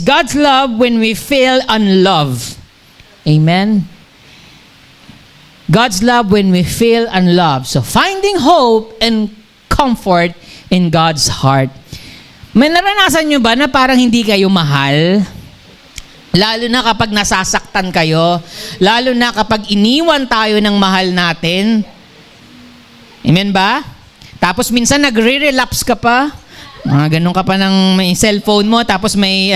God's love when we feel unloved. Amen? God's love when we feel unloved. So, finding hope and comfort in God's heart. May naranasan nyo ba na parang hindi kayo mahal? Lalo na kapag nasasaktan kayo. Lalo na kapag iniwan tayo ng mahal natin. Amen ba? Tapos minsan nagre-relapse ka pa. Mga ganun ka pa ng may cellphone mo, tapos may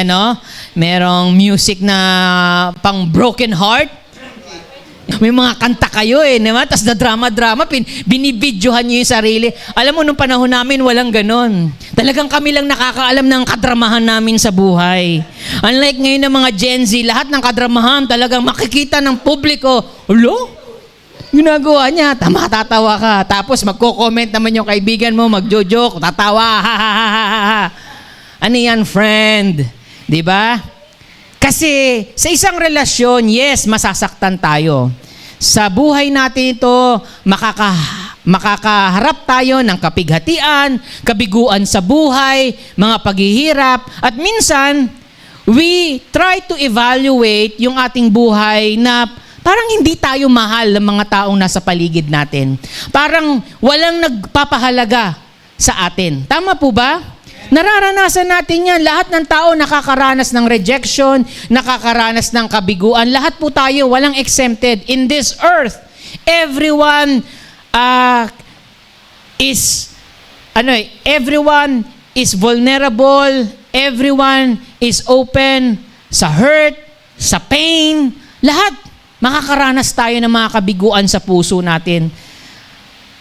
merong music na pang broken heart. May mga kanta kayo diba? Tapos na drama-drama, binibidyohan nyo yung sarili. Alam mo, nung panahon namin, walang ganun. Talagang kami lang nakakaalam ng kadramahan namin sa buhay. Unlike ngayon ng mga Gen Z, lahat ng kadramahan talagang makikita ng publiko. Ulo? Ginagawa niya, tatawa ka. Tapos magko-comment naman yung kaibigan mo, magjo-joke, tatawa, ha ha ha ha ha. Ano yan, friend? Di ba? Kasi sa isang relasyon, yes, masasaktan tayo. Sa buhay natin ito, makakaharap tayo ng kapighatian, kabiguan sa buhay, mga paghihirap, at minsan, we try to evaluate yung ating buhay na parang hindi tayo mahal ng mga taong nasa paligid natin. Parang walang nagpapahalaga sa atin. Tama po ba? Nararanasan natin yan. Lahat ng tao nakakaranas ng rejection, nakakaranas ng kabiguan. Lahat po tayo, walang exempted. In this earth, everyone everyone is vulnerable, everyone is open sa hurt, sa pain, lahat. Makakaranas tayo ng mga kabiguan sa puso natin.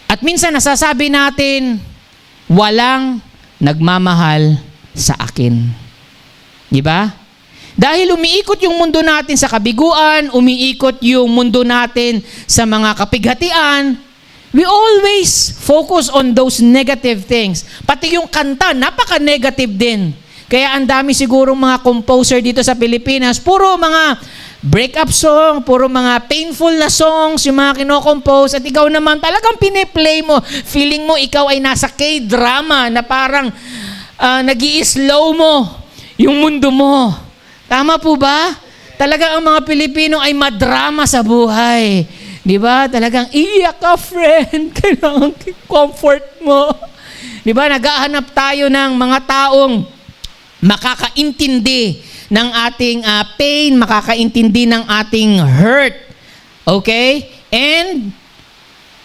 At minsan nasasabi natin, walang nagmamahal sa akin. Di ba? Dahil umiikot yung mundo natin sa kabiguan, umiikot yung mundo natin sa mga kapighatian, we always focus on those negative things. Pati yung kanta, napaka-negative din. Kaya ang dami sigurong mga composer dito sa Pilipinas, puro mga breakup song, puro mga painful na songs, yung mga kinocompose, at ikaw naman talagang piniplay mo. Feeling mo ikaw ay nasa K-drama na parang nag-i-slow mo yung mundo mo. Tama po ba? Talagang ang mga Pilipino ay madrama sa buhay. Di ba? Talagang iyak ka, friend. Kailangan comfort mo. Di ba? Naghahanap tayo ng mga taong makakaintindi ng ating pain, makakaintindi ng ating hurt. Okay? And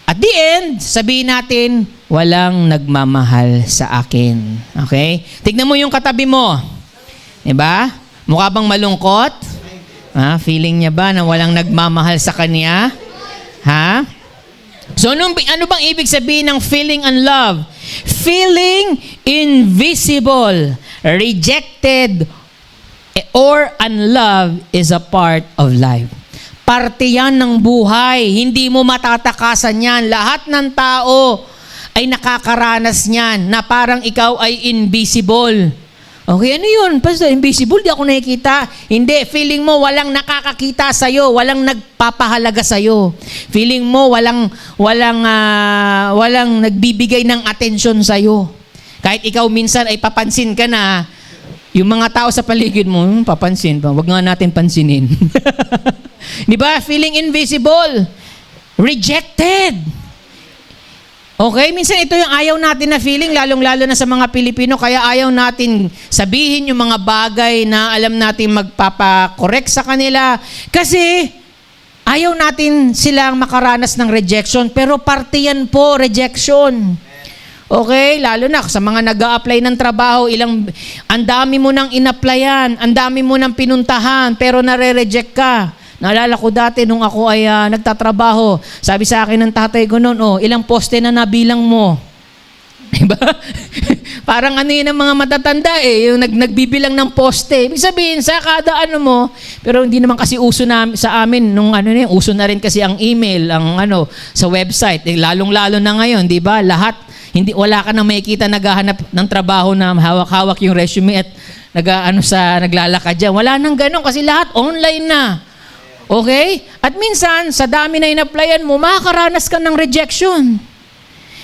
at the end, sabihin natin, walang nagmamahal sa akin. Okay? Tignan mo yung katabi mo. Diba? Mukha bang malungkot? Feeling niya ba na walang nagmamahal sa kanya? Ha? So, ano bang ibig sabihin ng feeling unloved? Feeling invisible, rejected, or unloved is a part of life. Parte yan ng buhay. Hindi mo matatakasan yan. Lahat ng tao ay nakakaranas niyan na parang ikaw ay invisible. Okay, ano yun? Pastor, invisible, di ako nakikita. Hindi, feeling mo walang nakakakita sa'yo, walang nagpapahalaga sa'yo. Feeling mo walang nagbibigay ng atensyon sa'yo. Kahit ikaw minsan ay papansin ka na, yung mga tao sa paligid mo, papansin pa, wag nga natin pansinin. Di ba? Feeling invisible. Rejected. Okay? Minsan ito yung ayaw natin na feeling, lalong-lalo na sa mga Pilipino, kaya ayaw natin sabihin yung mga bagay na alam natin magpapakorek sa kanila. Kasi ayaw natin silang makaranas ng rejection, pero parte yan po, rejection. Okay? Lalo na sa mga nag-a-apply ng trabaho, ang dami mo nang in-applyan, ang dami mo nang pinuntahan, pero nare-reject ka. Naalala ko dati nung ako ay nagtatrabaho, sabi sa akin ng tatay ko noon, ilang poste na nabilang mo? Diba? Parang ano yun ang mga matatanda yung nagbibilang ng poste. Ibig sabihin, sa kada mo, pero hindi naman kasi uso sa amin, uso na rin kasi ang email, sa website. Lalong-lalo na ngayon, di ba? Wala ka nang makikita naghahanap ng trabaho na hawak-hawak yung resume at naglalakad dyan. Wala nang ganun kasi lahat online na. Okay? At minsan, sa dami na in-applyan mo, makakaranas ka ng rejection.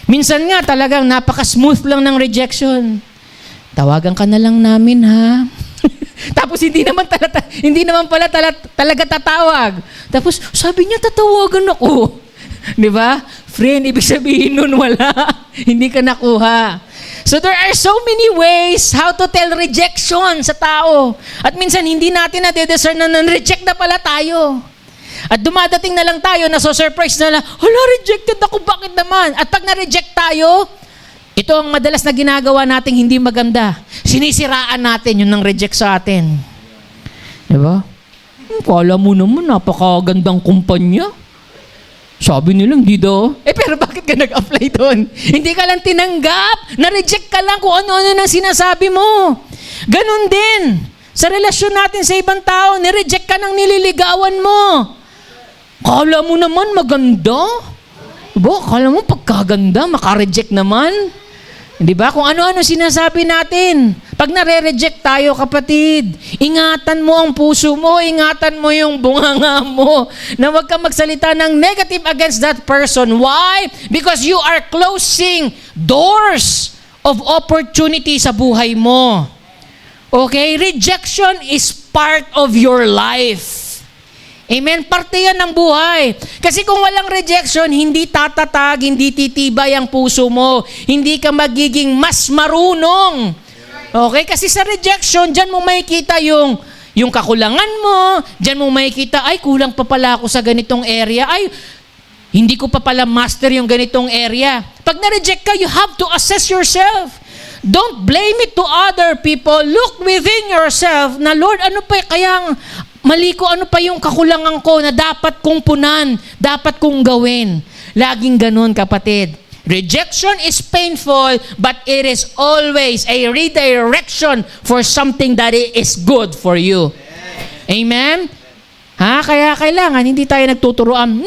Minsan nga talagang napaka-smooth lang ng rejection. Tawagan ka na lang namin, ha? Tapos hindi naman pala talaga tatawag. Tapos sabi niya tatawagan ako. 'Di ba? Friend, ibig sabihin nun wala. Hindi ka nakuha. So there are so many ways how to tell rejection sa tao. At minsan hindi natin na-discern na reject na pala tayo. At dumadating na lang tayo, naso-surprise na lang, hala, rejected ako, bakit naman? At pag na-reject tayo, ito ang madalas na ginagawa nating hindi maganda. Sinisiraan natin yung nang-reject sa atin. Diba? Kala mo naman, napakagandang kumpanya. Sabi nila, hindi daw. Pero bakit ka nag-apply doon? Hindi ka lang tinanggap. Na-reject ka lang kung ano-ano nang sinasabi mo. Ganon din. Sa relasyon natin sa ibang tao, nireject ka ng nililigawan mo. Kala mo naman maganda. Diba? Kala mo pagkaganda, makareject naman. Di ba? Kung ano-ano sinasabi natin. Pag nare-reject tayo, kapatid, ingatan mo ang puso mo, ingatan mo yung bunganga mo, na huwag ka magsalita ng negative against that person. Why? Because you are closing doors of opportunity sa buhay mo. Okay? Rejection is part of your life. Amen? Parte yan ng buhay. Kasi kung walang rejection, hindi tatatag, hindi titibay ang puso mo. Hindi ka magiging mas marunong. Okay? Kasi sa rejection, dyan mo makikita yung kakulangan mo. Dyan mo makikita, ay, kulang pa pala ako sa ganitong area. Ay, hindi ko pa pala master yung ganitong area. Pag na-reject ka, you have to assess yourself. Don't blame it to other people. Look within yourself na, Lord, ano pa kayang mali ko, ano pa yung kakulangan ko na dapat kong punan, dapat kong gawin. Laging ganun, kapatid. Rejection is painful, but it is always a redirection for something that is good for you. Amen? Kaya kailangan, hindi tayo nagtuturoan,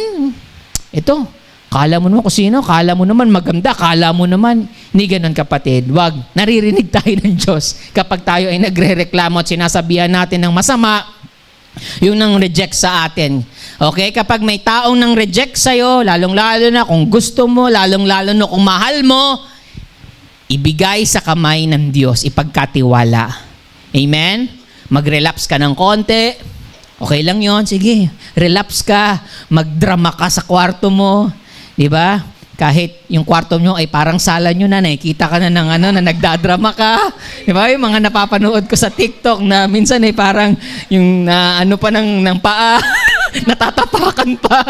ito, kala mo naman kung sino, kala mo naman maganda, kala mo naman, hindi ganun, kapatid. Wag, naririnig tayo ng Diyos kapag tayo ay nagre-reklamo at sinasabihan natin ng masama, yung nang reject sa atin. Okay? Kapag may taong nang reject sa'yo, lalong-lalo na kung gusto mo, lalong-lalo na kung mahal mo, ibigay sa kamay ng Diyos, ipagkatiwala. Amen? Mag-relapse ka ng konti, okay lang yon, sige. Relapse ka, magdrama ka sa kwarto mo, di ba? Kahit yung kwarto nyo ay parang sala nyo na, nakikita ka na ng na nagdadrama ka. Di ba? Yung mga napapanood ko sa TikTok na minsan ay parang yung pa ng paa, natatapakan pa.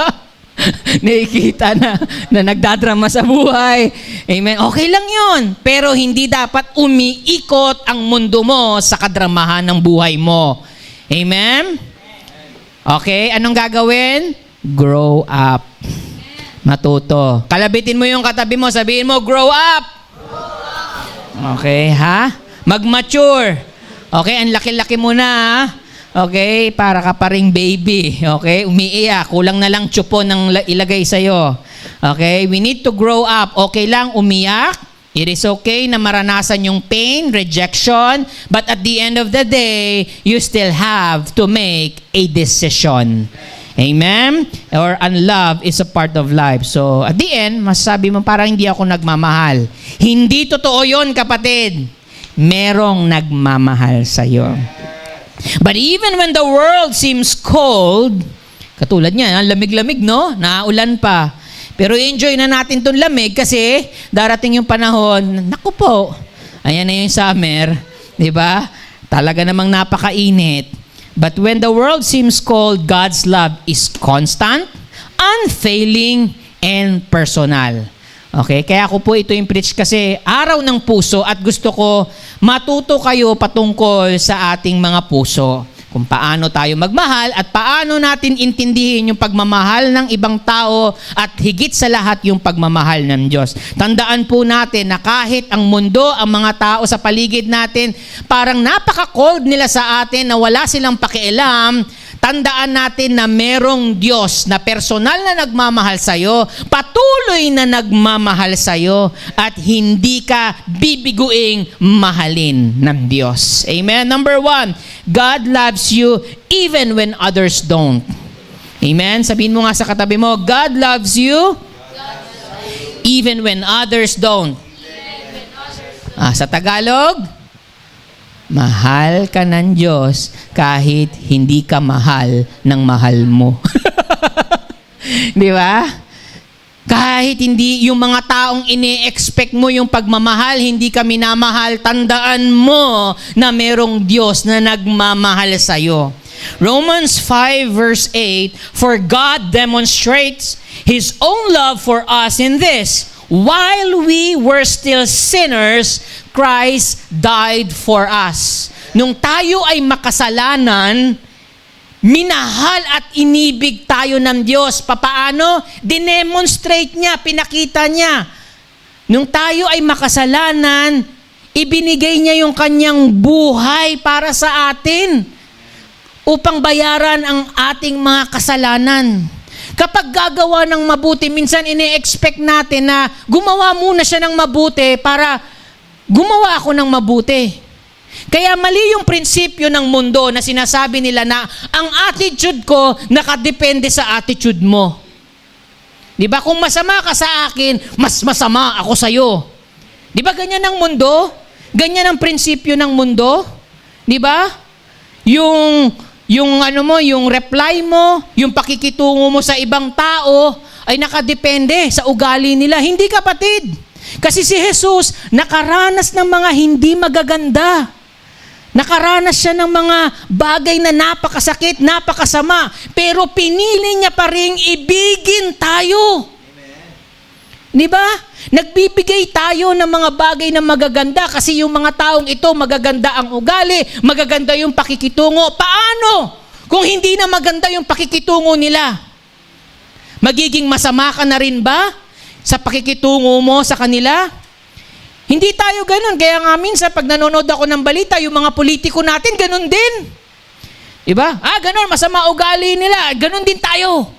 Nakikita na nagdadrama sa buhay. Amen. Okay lang yun. Pero hindi dapat umiikot ang mundo mo sa kadramahan ng buhay mo. Amen? Okay, anong gagawin? Grow up. Matuto. Kalabitin mo yung katabi mo, sabihin mo, grow up! Okay, ha? Mag-mature. Okay, ang laki-laki mo na, ha? Okay, para ka pa ring baby. Okay, umiiyak. Kulang na lang tsupo ng ilagay sa'yo. Okay, we need to grow up. Okay lang, umiyak. It is okay na maranasan yung pain, rejection, but at the end of the day, you still have to make a decision. Amen? Or unlove is a part of life. So, at the end, masasabi mo parang hindi ako nagmamahal. Hindi totoo yon, kapatid. Merong nagmamahal sa'yo. But even when the world seems cold, katulad niya, lamig-lamig, no? Naulan pa. Pero enjoy na natin itong lamig kasi darating yung panahon, naku po, ayan na yung summer, di ba? Talaga namang napakainit. But when the world seems cold, God's love is constant, unfailing, and personal. Okay? Kaya ako po ito yung preach kasi araw ng puso at gusto ko matuto kayo patungkol sa ating mga puso. Kung paano tayo magmahal at paano natin intindihin yung pagmamahal ng ibang tao at higit sa lahat yung pagmamahal ng Diyos. Tandaan po natin na kahit ang mundo, ang mga tao sa paligid natin, parang napaka-cold nila sa atin na wala silang pakialam, tandaan natin na merong Diyos na personal na nagmamahal sa'yo, patuloy na nagmamahal sa'yo, at hindi ka bibiguing mahalin ng Diyos. Amen? Number 1, God loves you even when others don't. Amen? Sabihin mo nga sa katabi mo, God loves you even when others don't. Sa Tagalog, Mahal ka ng Diyos kahit hindi ka mahal ng mahal mo. Di ba? Kahit hindi yung mga taong ini-expect mo yung pagmamahal, hindi ka minamahal, tandaan mo na merong Diyos na nagmamahal sa'yo. Romans 5 verse 8, "For God demonstrates His own love for us in this: while we were still sinners, Christ died for us." Nung tayo ay makasalanan, minahal at inibig tayo ng Diyos. Papaano? Dinemonstrate niya, pinakita niya. Nung tayo ay makasalanan, ibinigay niya yung kanyang buhay para sa atin upang bayaran ang ating mga kasalanan. Kapag gagawa ng mabuti, minsan ini-expect natin na gumawa muna siya ng mabuti para gumawa ako ng mabuti. Kaya mali yung prinsipyo ng mundo na sinasabi nila na ang attitude ko nakadepende sa attitude mo. Di ba? Kung masama ka sa akin, mas masama ako sa'yo. Di ba ganyan ang mundo? Ganyan ang prinsipyo ng mundo? Di ba? Yung reply mo, yung pakikitungo mo sa ibang tao ay nakadepende sa ugali nila. Hindi, kapatid. Kasi si Jesus nakaranas ng mga hindi magaganda. Nakaranas siya ng mga bagay na napakasakit, napakasama, pero pinili niya pa rin ibigin tayo. Di ba? Nagbibigay tayo ng mga bagay na magaganda kasi yung mga taong ito magaganda ang ugali, magaganda yung pakikitungo. Paano? Kung hindi na maganda yung pakikitungo nila, magiging masama ka na rin ba sa pakikitungo mo sa kanila? Hindi tayo ganun. Kaya nga minsan pag nanonood ako ng balita, yung mga politiko natin, ganun din. Diba? Ganun, masama ugali nila. Ganun din tayo.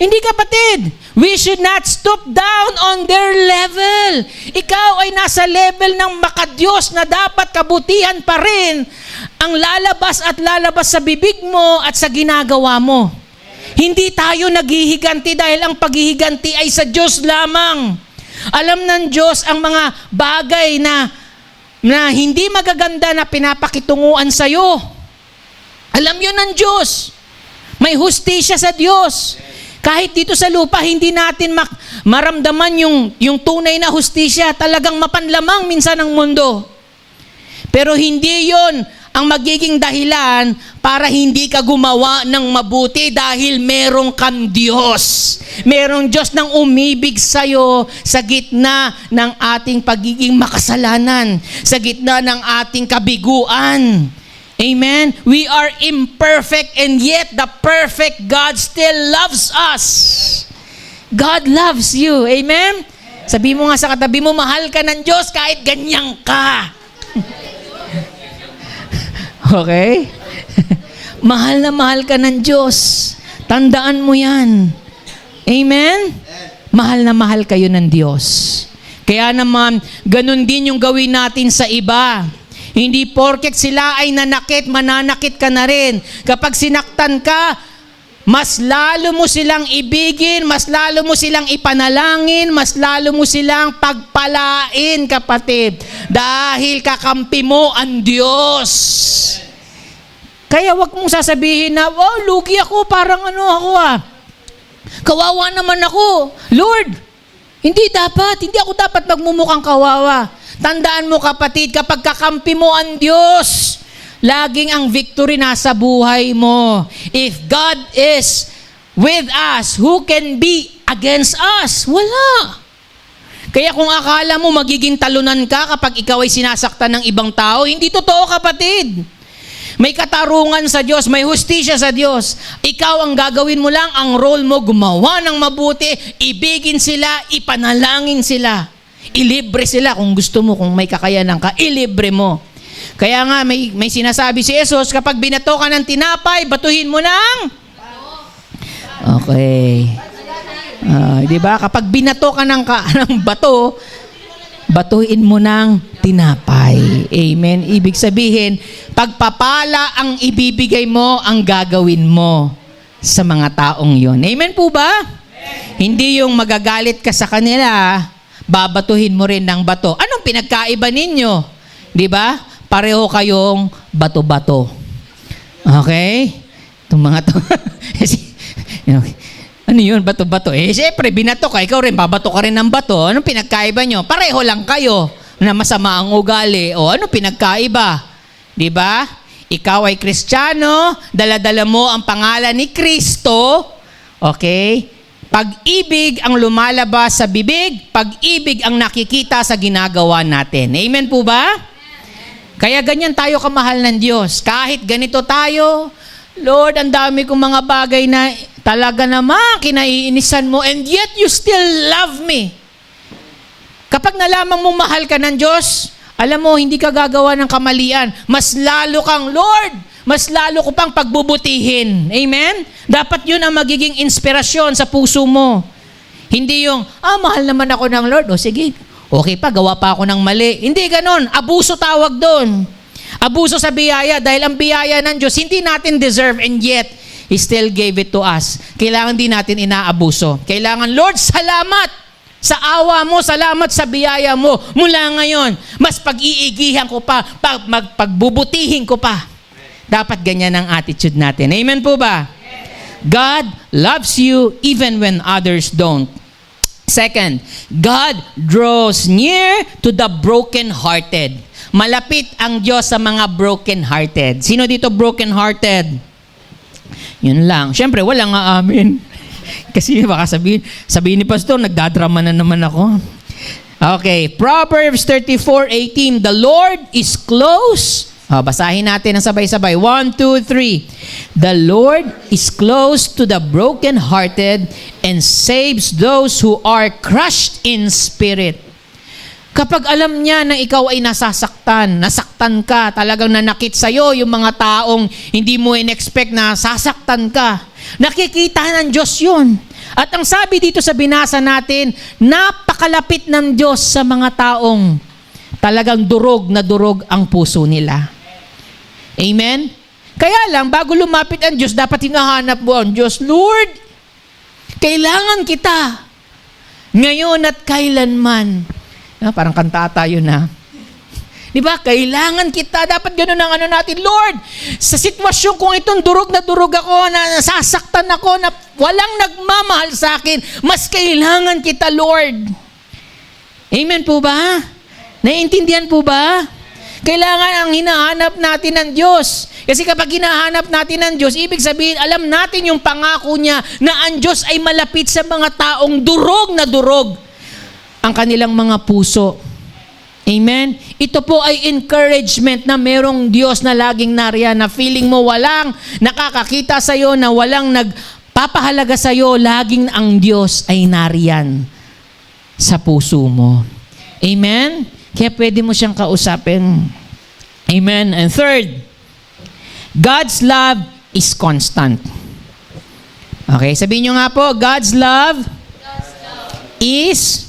Hindi, kapatid. We should not stoop down on their level. Ikaw ay nasa level ng makadiyos na dapat kabutihan pa rin ang lalabas at lalabas sa bibig mo at sa ginagawa mo. Hindi tayo naghihiganti dahil ang paghihiganti ay sa Diyos lamang. Alam ng Diyos ang mga bagay na hindi magaganda na pinapakitunguan sa'yo. Alam yun ng Diyos. May hustisya sa Diyos. Kahit dito sa lupa, hindi natin maramdaman yung tunay na hustisya. Talagang mapanlamang minsan ang mundo. Pero hindi yon ang magiging dahilan para hindi ka gumawa ng mabuti dahil merong kang Diyos. Merong Diyos nang umibig sa'yo sa gitna ng ating pagiging makasalanan, sa gitna ng ating kabiguan. Amen? We are imperfect and yet the perfect God still loves us. God loves you. Amen? Sabi mo nga sa katabi mo, mahal ka ng Diyos kahit ganyan ka. Okay? Mahal na mahal ka ng Diyos. Tandaan mo yan. Amen? Mahal na mahal kayo ng Diyos. Kaya naman, ganun din yung gawin natin sa iba. Hindi porket sila ay nanakit, mananakit ka na rin. Kapag sinaktan ka, mas lalo mo silang ibigin, mas lalo mo silang ipanalangin, mas lalo mo silang pagpalain, kapatid. Dahil kakampi mo ang Diyos. Kaya wag mong sasabihin na, lugi ako, parang kawawa naman ako. Lord, hindi ako dapat magmumukhang kawawa. Tandaan mo, kapatid, kapag kakampi mo ang Diyos, laging ang victory nasa buhay mo. If God is with us, who can be against us? Wala. Kaya kung akala mo magiging talunan ka kapag ikaw ay sinasaktan ng ibang tao, hindi totoo, kapatid. May katarungan sa Diyos, may hustisya sa Diyos. Ikaw ang gagawin mo lang, ang role mo, gumawa ng mabuti, ibigin sila, ipanalangin sila. Ilibre sila kung gusto mo, kung may kakayanan ka, ilibre mo. Kaya nga may sinasabi si Jesus, kapag binato ka ng tinapay, batuhin mo ng? Okay. Di ba? Kapag binato ka ng bato, batuhin mo ng tinapay. Amen. Ibig sabihin, pagpapala ang ibibigay mo, ang gagawin mo sa mga taong yon. Amen po ba? Amen. Hindi yung magagalit ka sa kanila, babatuhin mo rin ng bato. Anong pinagkaiba ninyo? Di ba? pareho kayong bato-bato. Okay? Itong mga to. Ano yun, bato-bato? Siyempre, binato ka, ikaw rin, babato ka rin ng bato. Anong pinagkaiba nyo? Pareho lang kayo na masama ang ugali. O ano pinagkaiba? Di ba? Ikaw ay Kristiyano, dala-dala mo ang pangalan ni Kristo. Okay? Pag-ibig ang lumalabas sa bibig, pag-ibig ang nakikita sa ginagawa natin. Amen po ba? Kaya ganyan tayo kamahal ng Diyos. Kahit ganito tayo, Lord, ang dami kong mga bagay na talaga naman kinaiinisan mo, and yet you still love me. Kapag nalaman mo mahal ka ng Diyos, alam mo, hindi ka gagawa ng kamalian. Mas lalo kang, Lord, mas lalo ko pang pagbubutihin. Amen? Dapat yun ang magiging inspirasyon sa puso mo. Hindi yung, mahal naman ako ng Lord. O sige, okay pa, gawa pa ako ng mali. Hindi ganon. Abuso tawag doon. Abuso sa biyaya dahil ang biyaya ng Diyos, hindi natin deserve and yet, He still gave it to us. Kailangan din natin inaabuso. Kailangan, Lord, salamat sa awa mo, salamat sa biyaya mo. Mula ngayon, mas pag-iigihan ko pa, pagbubutihin ko pa. Dapat ganyan ang attitude natin. Amen po ba? God loves you even when others don't. Second, God draws near to the broken-hearted. Malapit ang Diyos sa mga broken-hearted. Sino dito broken-hearted? Yun lang. Siyempre, walang aamin. Kasi baka sabihin ni Pastor, nagdadrama na naman ako. Okay, Proverbs 34:18. The Lord is close. Basahin natin ang sabay-sabay. 1, 2, 3. The Lord is close to the broken-hearted and saves those who are crushed in spirit. Kapag alam niya na ikaw ay nasaktan ka, talagang nanakit sa'yo yung mga taong hindi mo in-expect na sasaktan ka, nakikita ng Diyos yun. At ang sabi dito sa binasa natin, napakalapit ng Diyos sa mga taong talagang durog na durog ang puso nila. Amen? Kaya lang, bago lumapit ang Diyos, dapat hinahanap mo ang Diyos. Lord, kailangan kita ngayon at kailanman. Parang kanta tayo na. Di ba? Kailangan kita. Dapat ganun ang natin. Lord, sa sitwasyon kung itong durog na durog ako, na nasasaktan ako, na walang nagmamahal sa akin, mas kailangan kita, Lord. Amen po ba? Naiintindihan po ba? Kailangan ang hinahanap natin ng Diyos. Kasi kapag hinahanap natin ng Diyos, ibig sabihin, alam natin yung pangako niya na ang Diyos ay malapit sa mga taong durog na durog ang kanilang mga puso. Amen? Ito po ay encouragement na merong Diyos na laging nariyan, na feeling mo walang nakakakita sa'yo, na walang nagpapahalaga sa'yo, laging ang Diyos ay nariyan sa puso mo. Amen? Kaya pwede mo siyang kausapin. Amen? And third, God's love is constant. Okay, sabihin nyo nga po, God's love is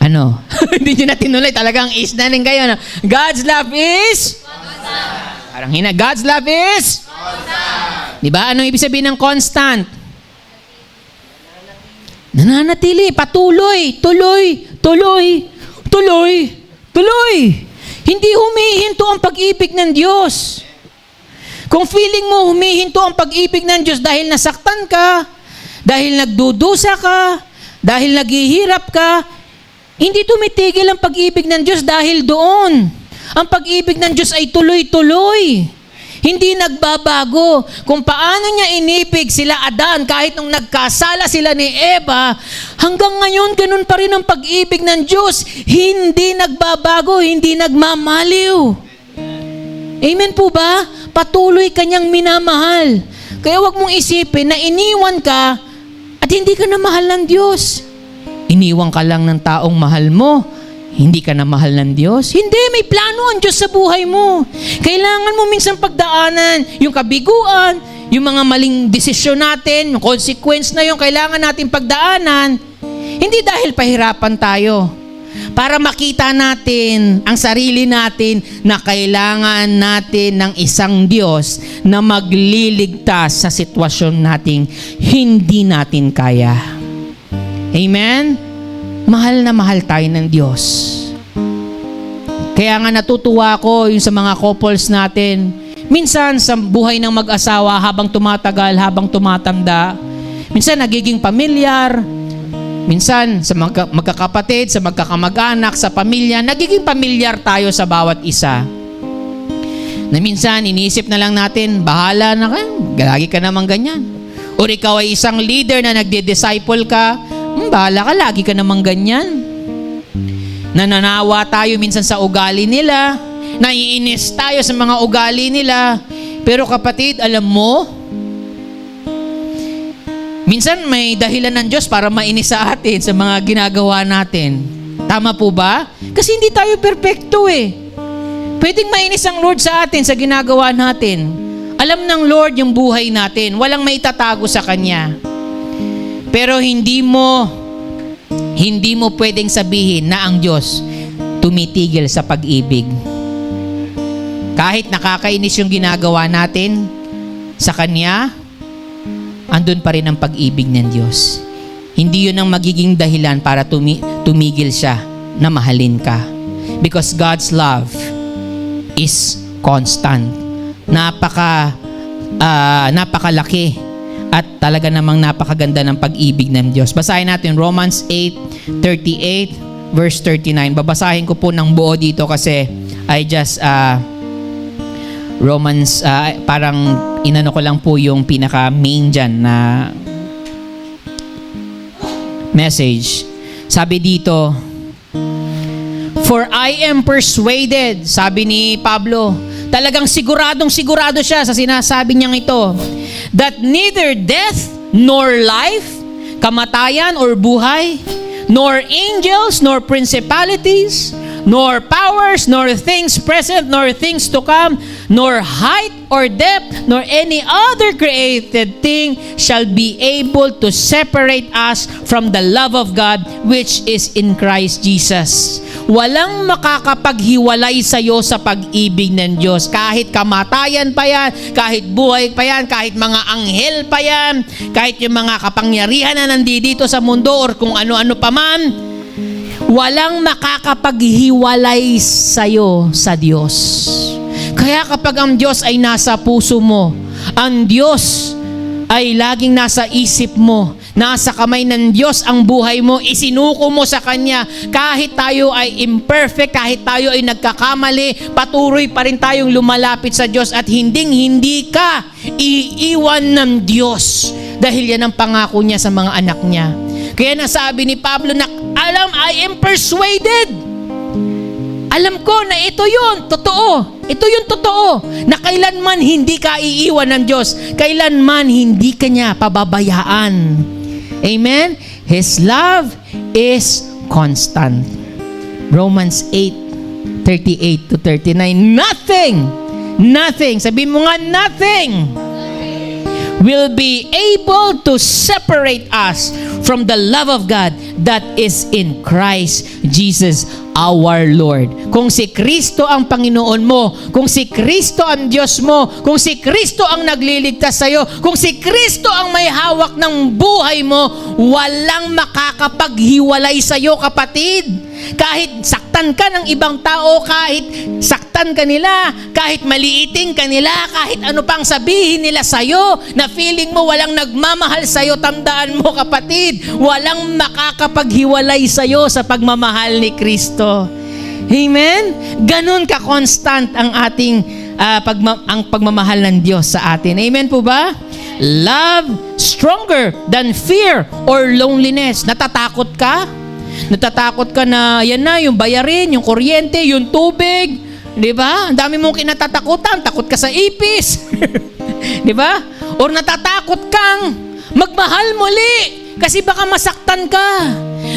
ano? Hindi nyo na tinuloy. Talagang is na rin kayo. No? God's love is? Constant. Parang God's love is? Constant. Diba? Anong ibig sabihin ng constant? Nananatili. Patuloy. Tuloy. Hindi humihinto ang pag-ibig ng Diyos. Kung feeling mo humihinto ang pag-ibig ng Diyos dahil nasaktan ka, dahil nagdudusa ka, dahil naghihirap ka, hindi tumitigil ang pag-ibig ng Diyos dahil doon. Ang pag-ibig ng Diyos ay tuloy-tuloy. Hindi nagbabago. Kung paano niya inibig sila Adan kahit nung nagkasala sila ni Eva, hanggang ngayon ganun pa rin ang pag-ibig ng Diyos. Hindi nagbabago, hindi nagmamaliw. Amen po ba? Patuloy kanyang minamahal. Kaya wag mong isipin na iniwan ka at hindi ka na mahal ng Diyos. Iniwan ka lang ng taong mahal mo, hindi ka na mahal ng Diyos? Hindi, may plano ang Diyos sa buhay mo. Kailangan mo minsan pagdaanan yung kabiguan, yung mga maling desisyon natin, yung consequence na yung kailangan natin pagdaanan. Hindi dahil pahirapan tayo. Para makita natin ang sarili natin na kailangan natin ng isang Diyos na magliligtas sa sitwasyon nating hindi natin kaya. Amen? Mahal na mahal tayo ng Diyos. Kaya nga natutuwa ko yung sa mga couples natin. Minsan sa buhay ng mag-asawa habang tumatagal, habang tumatanda, minsan nagiging pamilyar, minsan sa magkakapatid, sa magkakamag-anak, sa pamilya, nagiging pamilyar tayo sa bawat isa. Na minsan iniisip na lang natin, bahala na ka, lagi ka naman ganyan. O ikaw ay isang leader na nagde-disciple ka, bahala ka, lagi ka naman ganyan. Nananawa tayo minsan sa ugali nila, naiinis tayo sa mga ugali nila. Pero kapatid, alam mo, minsan may dahilan ng Diyos para mainis sa atin sa mga ginagawa natin. Tama po ba? Kasi hindi tayo perpekto eh. Pwedeng mainis ang Lord sa atin sa ginagawa natin. Alam ng Lord yung buhay natin. Walang maitatago sa Kanya. Pero hindi mo pwedeng sabihin na ang Diyos tumitigil sa pag-ibig. Kahit nakakainis yung ginagawa natin sa Kanya, andun pa rin ang pag-ibig ng Diyos. Hindi yun ang magiging dahilan para tumigil siya na mahalin ka. Because God's love is constant. Napakalaki at talaga namang napakaganda ng pag-ibig ng Diyos. Basahin natin Romans 8:38 verse 39. Babasahin ko po ng buo dito kasi Romans, parang inano ko lang po yung pinaka-main dyan na message. Sabi dito, for I am persuaded, sabi ni Pablo, talagang siguro siya sa sinasabi niyang ito, that neither death nor life, kamatayan or buhay, nor angels, nor principalities, nor powers, nor things present, nor things to come, nor height or depth, nor any other created thing shall be able to separate us from the love of God which is in Christ Jesus. Walang makakapaghiwalay sa iyo sa pag-ibig ng Diyos. Kahit kamatayan pa yan, kahit buhay pa yan, kahit mga anghel pa yan, kahit yung mga kapangyarihan na nandito sa mundo or kung ano-ano pa man, walang makakapaghiwalay sa iyo sa Diyos. Kaya kapag ang Diyos ay nasa puso mo, ang Diyos ay laging nasa isip mo, nasa kamay ng Diyos ang buhay mo, isinuko mo sa Kanya. Kahit tayo ay imperfect, kahit tayo ay nagkakamali, patuloy pa rin tayong lumalapit sa Diyos at hindi ka iiwan ng Diyos dahil yan ang pangako niya sa mga anak niya. Kaya nasabi ni Pablo na, I am persuaded. Alam ko na ito yun, totoo. Ito yung totoo, na kailanman hindi ka iiwan ng Diyos. Kailanman hindi ka niya pababayaan. Amen? His love is constant. Romans 8:38-39. Nothing, sabihin mo nga, nothing will be able to separate us from the love of God that is in Christ Jesus our Lord. Kung si Kristo ang Panginoon mo, kung si Kristo ang Diyos mo, kung si Kristo ang nagliligtas sa iyo, kung si Kristo ang may hawak ng buhay mo, walang makakapaghiwalay sa iyo, kapatid. Kahit saktan ka ng ibang tao, kahit saktan ka nila, kahit maliiting ka nila, kahit ano pang sabihin nila sa iyo, na feeling mo walang nagmamahal sa iyo, tandaan mo, kapatid, walang makakapaghiwalay sa iyo sa pagmamahal ni Kristo. Amen? Ganun ka-constant ang ating ang pagmamahal ng Diyos sa atin. Amen po ba? Love stronger than fear or loneliness. Natatakot ka? Natatakot ka na yan na, yung bayarin, yung kuryente, yung tubig. Di ba? Ang dami mong kinatatakutan. Takot ka sa ipis. Di ba? Or natatakot kang magmahal muli kasi baka masaktan ka.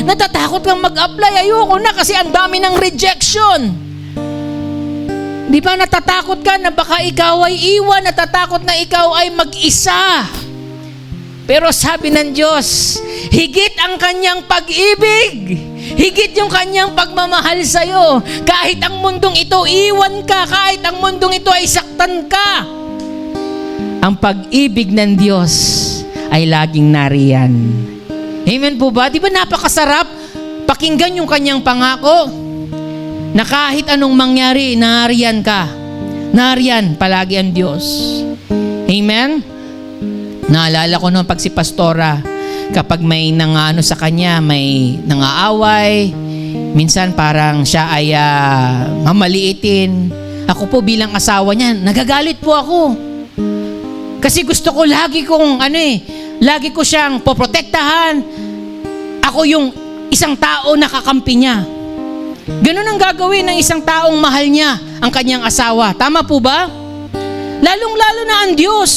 Natatakot kang mag-apply. Ayoko na kasi ang dami ng rejection. Di ba? Natatakot ka na baka ikaw ay iwan. Natatakot na ikaw ay mag-isa. Pero sabi ng Diyos, higit ang kanyang pag-ibig, higit yung kanyang pagmamahal sa iyo. Kahit ang mundong ito iwan ka, kahit ang mundong ito ay saktan ka, ang pag-ibig ng Diyos ay laging nariyan. Amen po ba? Di ba napakasarap pakinggan yung kanyang pangako na kahit anong mangyari, nariyan ka. Nariyan palagi ang Diyos. Amen? Naalala ko noon pag si Pastora, kapag may nangaano sa kanya, may nangaaway, minsan parang siya ay mamaliitin. Ako po bilang asawa niya, nagagalit po ako. Kasi gusto ko lagi ko siyang poprotektahan. Ako yung isang tao na kakampi niya. Ganun ang gagawin ng isang taong mahal niya ang kanyang asawa. Tama po ba? Lalong-lalo na ang Diyos.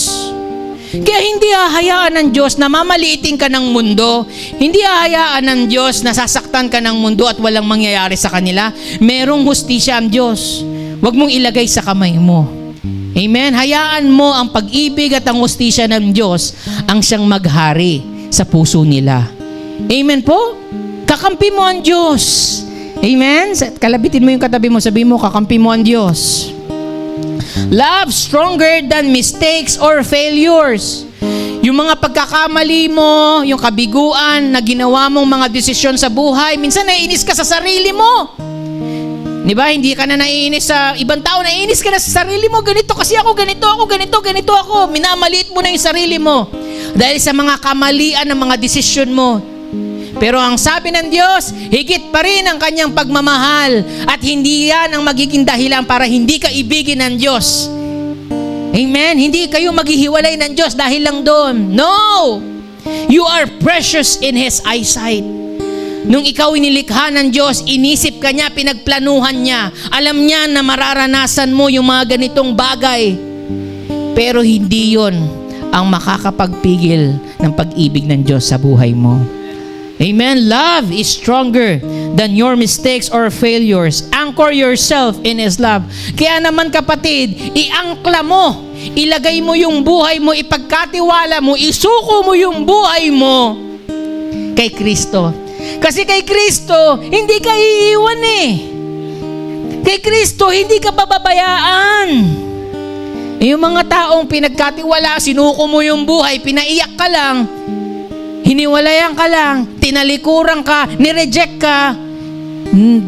Kaya hindi hahayaan ng Diyos na mamaliitin ka ng mundo. Hindi hahayaan ng Diyos na sasaktan ka ng mundo at walang mangyayari sa kanila. Merong hustisya ang Diyos. Huwag mong ilagay sa kamay mo. Amen? Hayaan mo ang pag-ibig at ang hustisya ng Diyos ang siyang maghari sa puso nila. Amen po? Kakampi mo ang Diyos. Amen? Kalabitin mo yung katabi mo, sabi mo, kakampi mo ang Diyos. Love stronger than mistakes or failures. Yung mga pagkakamali mo, yung kabiguan na ginawa mong mga desisyon sa buhay, minsan naiinis ka sa sarili mo. Di ba? Hindi ka na naiinis sa ibang tao, naiinis ka na sa sarili mo. Ganito kasi ako, ganito ako. Minamaliit mo na yung sarili mo dahil sa mga kamalian ng mga desisyon mo. Pero ang sabi ng Diyos, higit pa rin ang kanyang pagmamahal at hindi yan ang magiging dahilan para hindi ka ibigin ng Diyos. Amen? Hindi kayo maghihiwalay ng Diyos dahil lang doon. No! You are precious in His eyesight. Nung ikaw inilikha ng Diyos, inisip ka niya, pinagplanuhan niya. Alam niya na mararanasan mo yung mga ganitong bagay. Pero hindi yon ang makakapagpigil ng pag-ibig ng Diyos sa buhay mo. Amen? Love is stronger than your mistakes or failures. Anchor yourself in His love. Kaya naman kapatid, iangkla mo, ilagay mo yung buhay mo, ipagkatiwala mo, isuko mo yung buhay mo kay Kristo. Kasi kay Kristo, hindi ka iiwan eh. Kay Kristo, hindi ka pababayaan. Yung mga taong pinagkatiwala, sinuko mo yung buhay, pinaiyak ka lang, hiniwalayan ka lang, tinalikuran ka, nireject ka,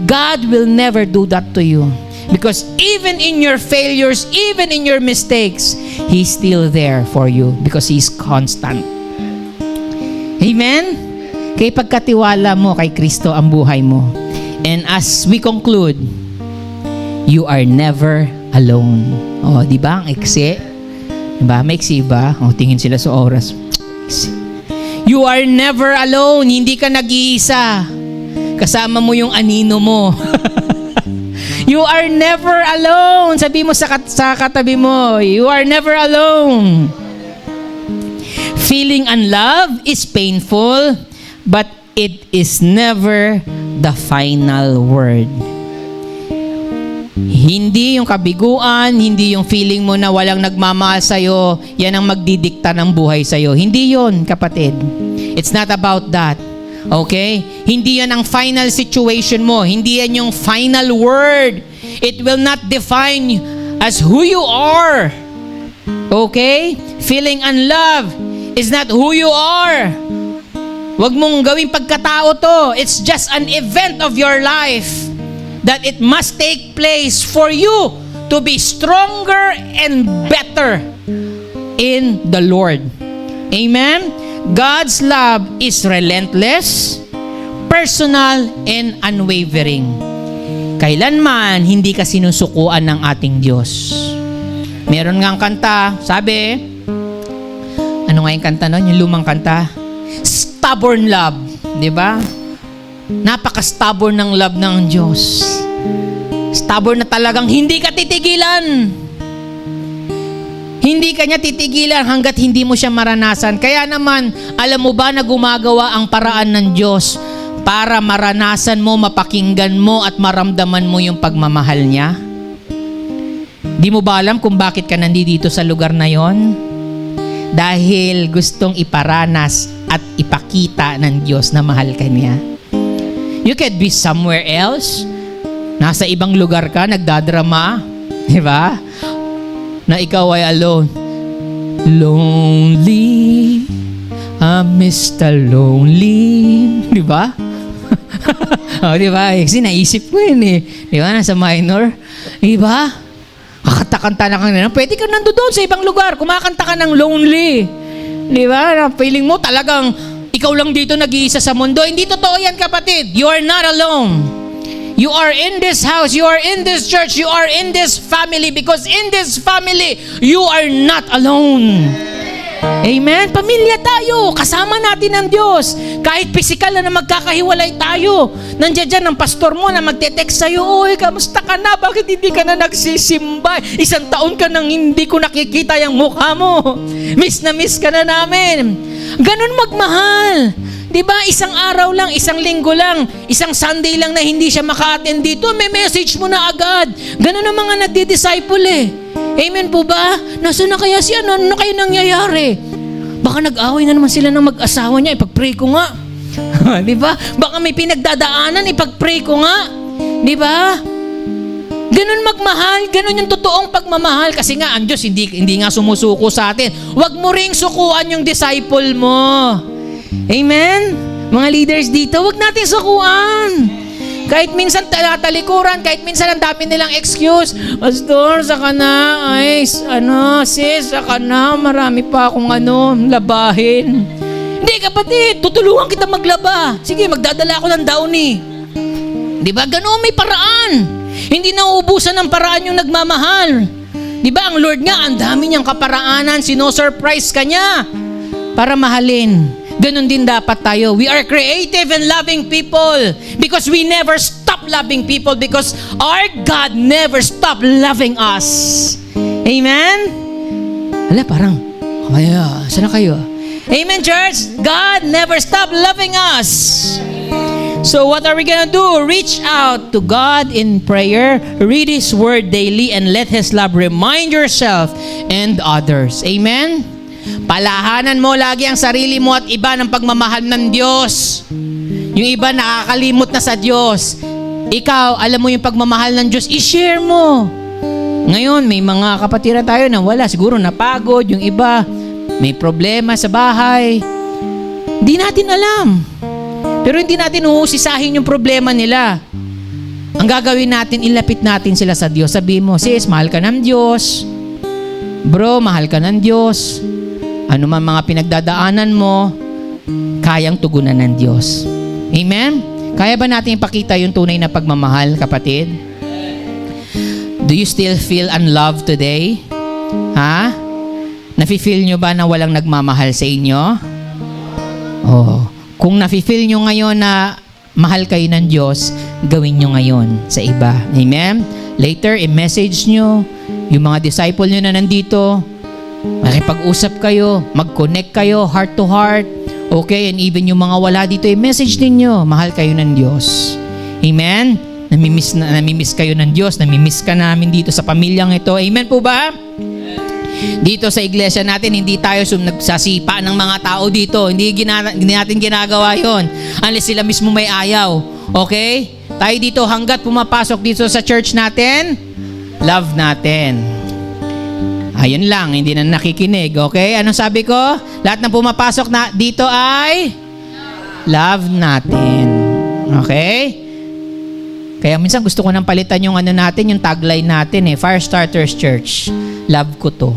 God will never do that to you. Because even in your failures, even in your mistakes, He's still there for you because He's constant. Amen? Kaya pagkatiwala mo kay Kristo ang buhay mo. And as we conclude, you are never alone. O, di ba? Ang iksi. Diba? May iksi ba? O, tingin sila sa oras. You are never alone. Hindi ka nag-iisa. Kasama mo yung anino mo. You are never alone. Sabi mo sa katabi mo, you are never alone. Feeling unloved is painful, but it is never the final word. Hindi yung kabiguan, hindi yung feeling mo na walang nagmamahal sa'yo, yan ang magdidikta ng buhay sa'yo. Hindi yon, kapatid. It's not about that. Okay? Hindi yan ang final situation mo. Hindi yan yung final word. It will not define as who you are. Okay? Feeling unloved is not who you are. Huwag mong gawing pagkatao to. It's just an event of your life that it must take place for you to be stronger and better in the Lord. Amen? God's love is relentless, personal, and unwavering. Kailanman hindi ka sinusukuan ng ating Diyos. Meron ngang kanta, sabi, ano nga yung kanta nun? Yung lumang kanta? Stubborn love, di ba? Napaka-stubborn ng love ng Diyos. Stubborn na talagang hindi ka titigilan. Hindi ka niya titigilan hanggat hindi mo siya maranasan. Kaya naman, alam mo ba na gumagawa ang paraan ng Diyos para maranasan mo, mapakinggan mo at maramdaman mo yung pagmamahal niya? Di mo ba alam kung bakit ka nandito sa lugar na yon? Dahil gustong iparanas at ipakita ng Diyos na mahal ka niya. You could be somewhere else. Nasa ibang lugar ka, nagdadrama. Di ba? Na ikaw ay alone. Lonely, I'm Mr. Lonely. Di ba? Oh, di ba? Kasi naisip ko yun eh. Di ba? Nasa minor. Di ba? Kakanta na ka na. Pwede ka nandoon sa ibang lugar. Kumakanta ka ng lonely. Di ba? Feeling mo talagang ikaw lang dito nag-iisa sa mundo. Hindi totoo yan, kapatid. You are not alone. You are in this house. You are in this church. You are in this family. Because in this family, you are not alone. Amen? Pamilya tayo. Kasama natin ang Diyos. Kahit physical na magkakahiwalay tayo. Nandiyan dyan ang pastor mo na magte-text sa'yo, "Oy, kamusta ka na? Bakit hindi ka na nagsisimba? 1 taon ka nang hindi ko nakikita yung mukha mo. Miss na miss ka na namin." Ganun magmahal. Diba? Isang araw lang, isang linggo lang, isang Sunday lang na hindi siya maka-attend dito, may message mo na agad. Ganun ang mga nagdi-disciple eh. Amen po ba? Nasaan na kaya siya? Ano na kayo nangyayari? Baka nag-away na naman sila ng mag-asawa niya. Ipag-pray ko nga. Di ba? Baka may pinagdadaanan. Ipag-pray ko nga. Di ba? Ganun magmahal. Ganun yung totoong pagmamahal. Kasi nga, ang Diyos hindi nga sumusuko sa atin. Huwag mo ring sukuan yung disciple mo. Amen? Mga leaders dito, huwag natin sukuan. Kahit minsan talikuran, kahit minsan ang dami nilang excuse. "Pastor, saka na, sis, saka na, marami pa akong labahin." Hindi, kapatid, tutulungan kita maglaba. Sige, magdadala ako ng downy. Di ba? Ganoon may paraan. Hindi nauubusan ng paraan yung nagmamahal. Di ba? Ang Lord nga, ang dami niyang kaparaanan, sino-surprise ka niya para mahalin. Ganon din dapat tayo. We are creative and loving people because we never stop loving people because our God never stop loving us. Amen? Hala, parang, sana kayo? Amen, church? God never stop loving us. So what are we gonna do? Reach out to God in prayer, read His Word daily, and let His love remind yourself and others. Amen? Palahanan mo lagi ang sarili mo at iba ng pagmamahal ng Diyos. Yung iba nakakalimot na sa Diyos. Ikaw, alam mo yung pagmamahal ng Diyos, i-share mo. Ngayon, may mga kapatiran tayo na wala, siguro napagod, yung iba, may problema sa bahay. Hindi natin alam. Pero hindi natin uhusisahin yung problema nila. Ang gagawin natin, ilapit natin sila sa Diyos. Sabihin mo, "Sis, mahal ka ng Diyos. Bro, mahal ka ng Diyos. Ano man mga pinagdadaanan mo, kayang tugunan ng Diyos." Amen? Kaya ba natin ipakita yung tunay na pagmamahal, kapatid? Do you still feel unloved today? Ha? Nafe-feel nyo ba na walang nagmamahal sa inyo? Oh. Kung nafe-feel nyo ngayon na mahal kayo ng Diyos, gawin nyo ngayon sa iba. Amen? Later, i-message nyo yung mga disciple nyo na nandito. Makipag-usap kayo, mag-connect kayo, heart to heart. Okay, and even yung mga wala dito, i-message ninyo, mahal kayo ng Diyos. Amen? Namimiss kayo ng Diyos, namimiss ka namin dito sa pamilyang ito. Amen po ba? Dito sa iglesia natin, hindi tayo nagsasipa ng mga tao dito. Hindi natin ginagawa yon unless sila mismo may ayaw. Okay? Tayo dito, hanggat pumapasok dito sa church natin, love natin. Ayun lang, hindi na nakikinig. Okay? Anong sabi ko? Lahat ng pumapasok na dito ay love natin. Okay? Kaya minsan gusto ko nang palitan yung natin, yung tagline natin Firestarters Church. Love ko to.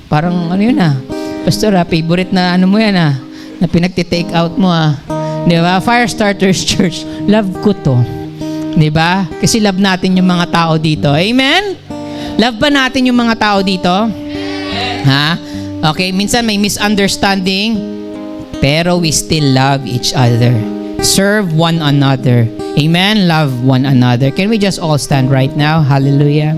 Parang yun Pastor, favorite na mo yan na pinagti-take out mo Di ba? Firestarters Church. Love ko to. Di ba? Kasi love natin yung mga tao dito. Amen? Love ba natin yung mga tao dito? Ha? Okay, minsan may misunderstanding, pero we still love each other. Serve one another. Amen? Love one another. Can we just all stand right now? Hallelujah.